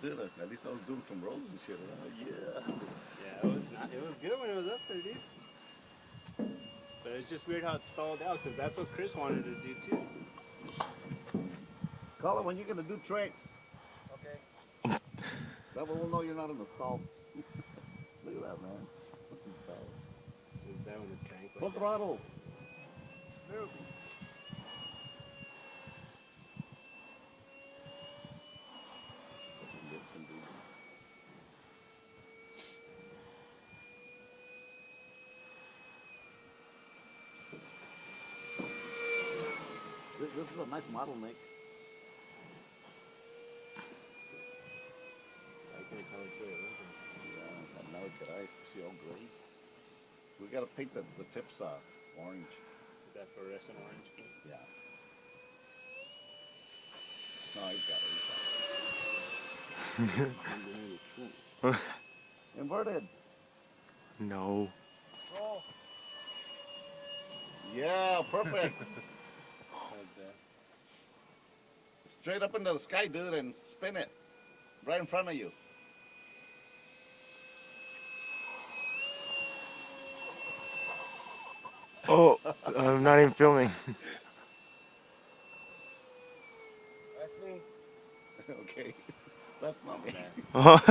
dude. At least I was doing some rolls and shit. Yeah. Yeah, it was good when it was up there, dude. But it's just weird how it stalled out because that's what Chris wanted to do too. Call it when you're gonna do tricks. Okay. That way we'll know you're not in the stall. Look at that, man. That one is crank. Full throttle. This is a nice model, Nick. I can't tell it good. Yeah, and now look at ice. See all gray. We gotta paint the tips orange. Is that fluorescent orange? Yeah. No, he's got it. Inverted. No. Oh. Yeah, perfect. Straight up into the sky, dude, and spin it right in front of you. Oh, I'm not even filming. That's me. Okay, that's not me. Oh.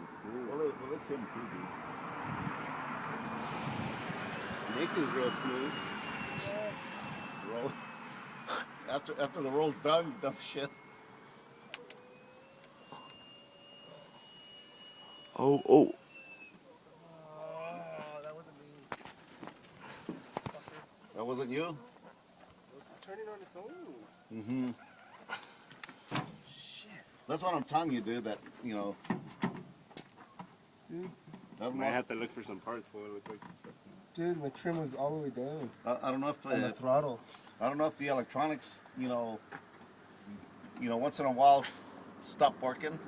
Well, let's him too, dude. Nixon's real smooth. Roll. After the roll's done, dumb shit. Oh. Oh, that wasn't me. That wasn't you? It was turning on its own. Mm-hmm. Shit. That's what I'm telling you, dude. That Dude, I don't Might know. have to look for some parts for it. Look like some stuff. dude, my trim was all the way down I don't know if on the throttle. I don't know if the electronics, once in a while stop working.